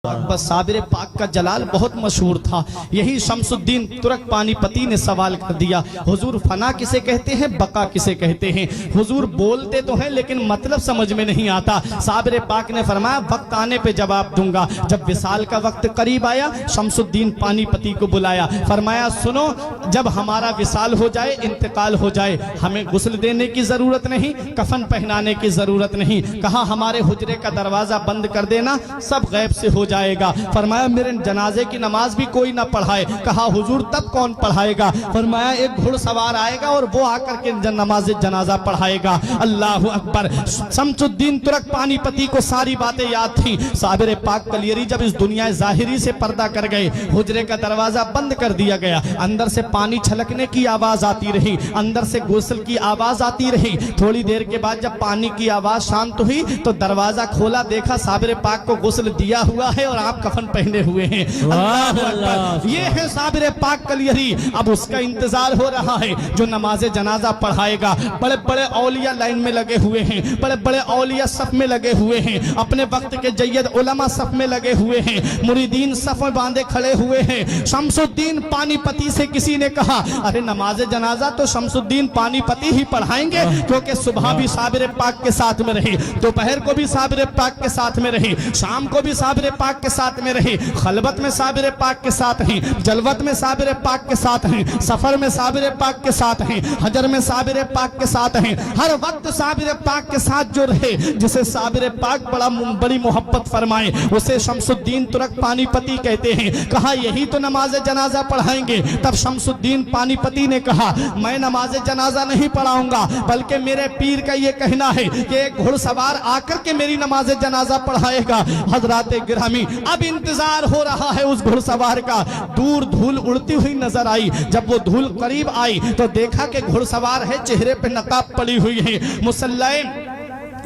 बस साबिर पाक का जलाल बहुत मशहूर था। यही शमसुद्दीन तुर्क पानीपती ने सवाल कर दिया, हुजूर फना किसे कहते हैं, बका किसे कहते हैं? हुजूर बोलते तो हैं लेकिन मतलब समझ में नहीं आता। साबिर पाक ने फरमाया वक्त आने पे जवाब दूंगा। जब विसाल का वक्त करीब आया, शमसुद्दीन पानीपती को बुलाया, फरमाया सुनो, जब हमारा विसाल हो जाए, इंतकाल हो जाए, हमें गुस्ल देने की जरूरत नहीं, कफन पहनाने की जरूरत नहीं। कहा हमारे हुजरे का दरवाजा बंद कर देना, सब गैब से हो जाएगा। फरमाया मेरे जनाजे की नमाज भी कोई ना पढ़ाए। कहा हुजूर तब कौन पढ़ाएगा? फरमाया एक घुड़सवार आएगा और वो आकर के नमाज जनाजा पढ़ाएगा। अल्लाह अकबर। शमसुद्दीन तुर्क पानीपती को सारी बातें याद थी। साबिर पाक कलियरी जब इस दुनिया ज़ाहिरी से पर्दा कर गए, हुजरे का दरवाजा बंद कर दिया गया, अंदर से पानी छलकने की आवाज आती रही, अंदर से गुस्ल की आवाज आती रही। थोड़ी देर के बाद जब पानी की आवाज शांत हुई तो दरवाजा खोला, देखा साबिर पाक को गुस्ल दिया हुआ है और आप कफन पहने हुए हैं। अल्लाह अकबर। ये है साबिर पाक कलियरी। अब उसका इंतजार हो रहा है जो नमाज जनाजा पढ़ाएगा। बड़े बड़े औलिया लाइन में लगे हुए हैं, बड़े बड़े औलिया सफ में लगे हुए हैं, अपने वक्त के जय्यद उलमा सफ में लगे हुए हैं, मुरीदीन सफ में बांधे खड़े हुए हैं। शमसुद्दीन पानीपती से किसी ने कहा अरे नमाज जनाजा तो शमसुद्दीन पानीपती ही पढ़ाएंगे, क्योंकि सुबह भी साबिर पाक के साथ में रहे, दोपहर को भी साबिर पाक के साथ में रहे, शाम को भी साबिर पाक के साथ में रहे, खलबत में साबिर पाक के साथ हैं, जलवत में साबिर पाक के साथ हैं, सफर में साबिर पाक के साथ हैं, हजर में साबिर पाक के साथ हैं। हर वक्त साबिर पाक के साथ जो रहे, जिसे साबिर पाक बड़ी मोहब्बत फरमाए, उसे शमसुद्दीन तुर्क पानीपती कहते हैं। कहा यही तो नमाज जनाजा पढ़ाएंगे। तब शमसुद्दीन पानीपती ने कहा मैं नमाज जनाजा नहीं पढ़ाऊंगा, बल्कि मेरे पीर का ये कहना है कि एक घुड़सवार आकर के मेरी नमाज जनाजा पढ़ाएगा। हजरात गिरामी, अब इंतजार हो रहा है उस घुड़सवार का। दूर धूल उड़ती हुई नजर आई। जब वो धूल करीब आई तो देखा कि घुड़सवार है, चेहरे पे नकाब पड़ी हुई है, मुसल्ले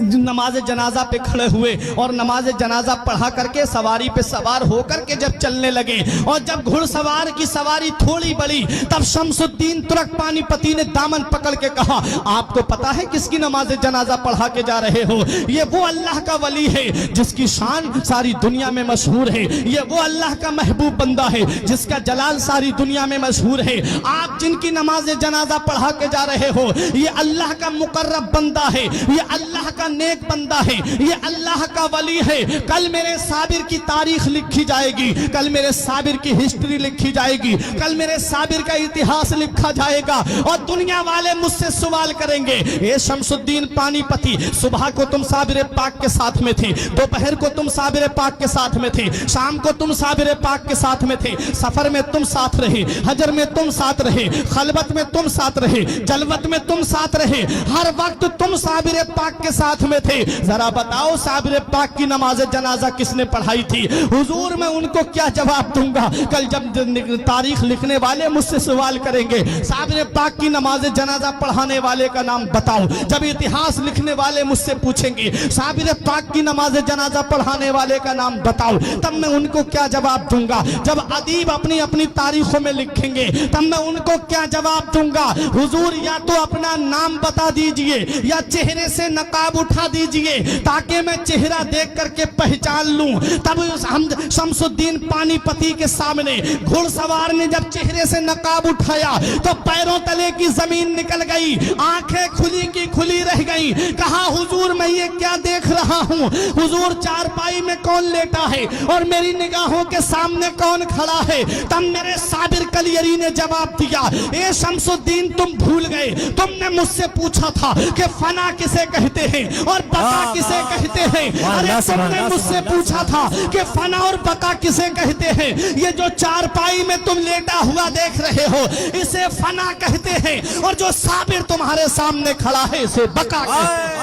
नमाज जनाजा पे खड़े हुए और नमाज जनाजा पढ़ा करके सवारी पे सवार होकर के जब चलने लगे, और जब घुड़सवार की सवारी थोड़ी बढ़ी, तब शमसुद्दीन तुर्क पानीपती ने दामन पकड़ के कहा आपको पता है किसकी नमाज जनाजा पढ़ा के जा रहे हो? ये वो अल्लाह का वली है जिसकी शान सारी दुनिया में मशहूर है, ये वो अल्लाह का महबूब बंदा है जिसका जलाल सारी दुनिया में मशहूर है। आप जिनकी नमाज जनाजा पढ़ा के जा रहे हो, ये अल्लाह का मुकर्रब बंदा है, ये अल्लाह का नेक बंदा है, ये अल्लाह का वली है। कल मेरे साबिर की तारीख लिखी जाएगी, कल मेरे साबिर की हिस्ट्री लिखी जाएगी, कल मेरे साबिर का इतिहास लिखा जाएगा और दुनिया वाले मुझसे सवाल करेंगे ए शमसुद्दीन पानीपती, सुबह को तुम साबिर पाक के साथ में थे, दोपहर को तुम साबिर पाक के साथ में थे, शाम को तुम साबिर पाक के साथ में थे, सफर में तुम साथ रहे, हजर में तुम साथ रहे, खलबत में तुम साथ रहे, जलवत में तुम साथ रहे, हर वक्त तुम साबिर पाक के साथ में थे। जरा बताओ साबिर पाक की नमाज जनाजा किसने पढ़ाई थी? हुजूर मैं उनको क्या जवाब दूंगा? कल जब तारीख लिखने वाले मुझसे सवाल करेंगे साबिर पाक की नमाज जनाजा पढ़ाने वाले का नाम बताओ, जब इतिहास लिखने वाले मुझसे पूछेंगे साबिर पाक की नमाज जनाजा पढ़ाने वाले का नाम बताओ, तब मैं उनको क्या जवाब दूंगा? जब अदीब अपनी अपनी तारीखों में लिखेंगे तब मैं उनको क्या जवाब दूंगा? हुजूर या तो अपना नाम बता दीजिए या चेहरे से नकाब उठा दीजिए ताकि मैं चेहरा देख करके पहचान लूं। तब हम शमसुद्दीन पानीपती के सामने घुड़सवार ने जब चेहरे से नकाब उठाया तो पैरों तले की जमीन निकल गई, आंखें खुली की खुली रह गई। कहा हुजूर मैं ये क्या देख रहा हूं? हुजूर चारपाई में कौन लेटा है और मेरी निगाहों के सामने कौन खड़ा है? तब मेरे साबिर कलियरी ने जवाब दिया ए शमसुद्दीन तुम भूल गए, तुमने मुझसे पूछा था कि फना किसे कहते हैं और बका किसे कहते हैं। अरे तुमने मुझसे पूछा था कि फना और बका किसे कहते हैं। ये जो चारपाई में तुम लेटा हुआ देख रहे हो इसे फना कहते हैं, और जो साबिर तुम्हारे सामने खड़ा है इसे बका कहते हैं।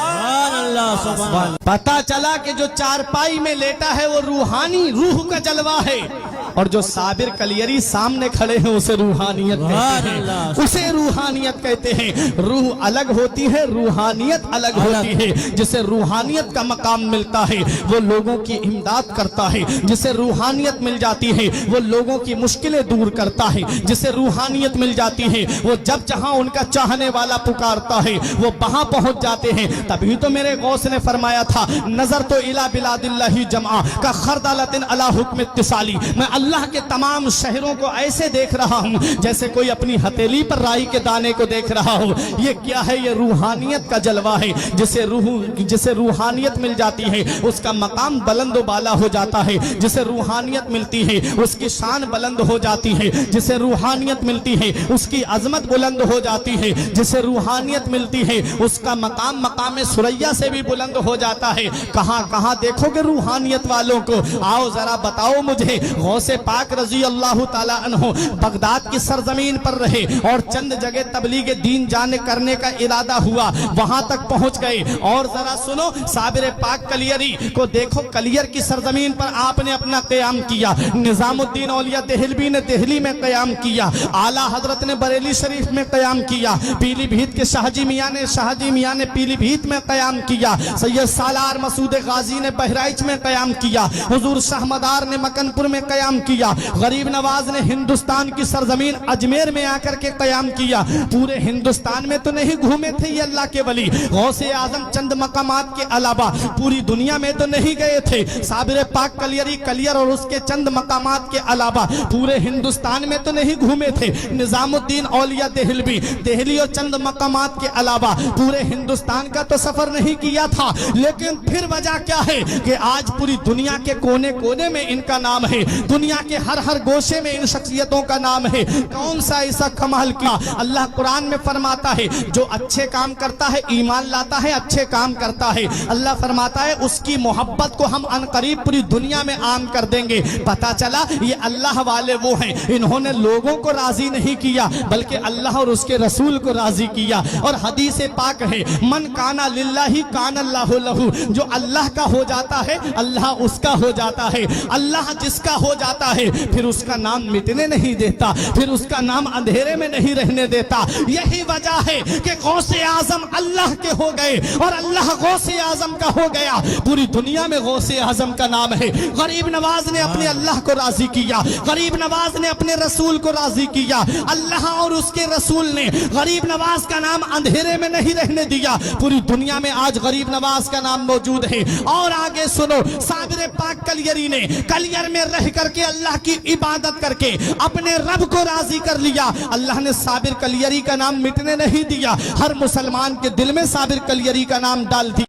पता चला कि जो चारपाई में लेटा है वो रूहानी रूह का जलवा है, اور جو صابر کلیری سامنے کھڑے ہیں اسے روحانیت کہتے ہیں، اسے روحانیت کہتے ہیں۔ روح الگ ہوتی ہے، روحانیت الگ ہوتی ہے۔ جسے روحانیت کا مقام ملتا ہے وہ لوگوں کی امداد کرتا ہے، جسے روحانیت مل جاتی ہے وہ لوگوں کی مشکلیں دور کرتا ہے، جسے روحانیت مل جاتی ہے وہ جب جہاں ان کا چاہنے والا پکارتا ہے وہ وہاں پہنچ جاتے ہیں۔ تبھی تو میرے غوث نے فرمایا تھا نظر تو الی بلاد اللہ جمعہ کا خردلۃ علی حکم اتصالی، میں اللہ کے تمام شہروں کو ایسے دیکھ رہا ہوں جیسے کوئی اپنی ہتھیلی پر رائی کے دانے کو دیکھ رہا ہو۔ یہ کیا ہے؟ یہ روحانیت کا جلوہ ہے۔ جسے روحانیت مل جاتی ہے اس کا مقام بلند و بالا ہو جاتا ہے، جسے روحانیت ملتی ہے اس کی شان بلند ہو جاتی ہے، جسے روحانیت ملتی ہے اس کی عظمت بلند ہو جاتی ہے، جسے روحانیت ملتی ہے اس کا مقام مقام ثریا سے بھی بلند ہو جاتا ہے۔ کہاں کہاں دیکھو گے روحانیت والوں کو؟ آؤ ذرا بتاؤ مجھے۔ غوث پاک رضی اللہ تعالیٰ عنہ بغداد کی سرزمین پر رہے اور چند جگہ تبلیغ دین جانے کرنے کا ارادہ ہوا، وہاں تک پہنچ گئے۔ اور ذرا سنو، صابر پاک کلیری کو دیکھو، کلیر کی سرزمین پر آپ نے اپنا قیام کیا، نظام الدین اولیاء دہلوی نے دہلی میں قیام کیا، اعلیٰ حضرت نے بریلی شریف میں قیام کیا، پیلی بھیت کے شاہ جی میاں نے پیلی بھیت میں قیام کیا، سید سالار مسعود غازی نے بہرائچ میں قیام کیا، حضور شاہ مدار نے مکن پور میں قیام کیا، غریب نواز نے ہندوستان کی سرزمین اجمیر میں آ کر کے قیام کیا۔ پورے ہندوستان میں تو نہیں گھومے تھے یہ اللہ کے ولی، غوث اعظم چند مقامات کے علاوہ پوری دنیا میں تو نہیں گئے تھے۔ صابر پاک کلیری کلیر اور اس کے چند مقامات کے علاوہ پورے ہندوستان میں تو نہیں گھومے تھے۔ نظام الدین اولیاء دہلوی دہلی اور چند مقامات کے علاوہ پورے ہندوستان کا تو سفر نہیں کیا تھا، لیکن پھر وجہ کیا ہے کہ آج پوری دنیا کے کونے کونے میں ان کا نام ہے، دنیا کے ہر گوشے میں ان شخصیتوں کا نام ہے۔ کون سا ایسا کمال کیا؟ اللہ قرآن میں فرماتا ہے جو اچھے کام کرتا ہے، ایمان لاتا ہے، اچھے کام کرتا ہے، اللہ فرماتا ہے اس کی محبت کو ہم عنقریب پوری دنیا میں عام کر دیں گے۔ پتا چلا یہ اللہ والے وہ ہیں، انہوں نے لوگوں کو راضی نہیں کیا بلکہ اللہ اور اس کے رسول کو راضی کیا۔ اور حدیث پاک ہے من کانا للہ کان اللہ لہو، جو اللہ کا ہو جاتا ہے اللہ اس کا ہو جاتا ہے۔ اللہ جس کا ہو جاتا ہے پھر اس کا نام مٹنے نہیں دیتا، پھر اس کا نام اندھیرے میں نہیں رہنے دیتا۔ یہی وجہ ہے کہ غوث اعظم اللہ کے ہو گئے اور اللہ غوث اعظم کا ہو گیا۔ پوری دنیا میں غوث اعظم کا نام ہے۔ غریب نواز نے اپنے اللہ کو راضی کیا، غریب نواز نے اپنے رسول کو راضی کیا، اللہ اور اس کے رسول نے غریب نواز کا نام اندھیرے میں نہیں رہنے دیا۔ پوری دنیا میں آج غریب نواز کا نام موجود ہے۔ اور آگے سنو، صابر پاک کلیری نے کلیر میں رہ کر کے اللہ کی عبادت کر کے اپنے رب کو راضی کر لیا۔ اللہ نے صابر کلیری کا نام مٹنے نہیں دیا، ہر مسلمان کے دل میں صابر کلیری کا نام ڈال دیا۔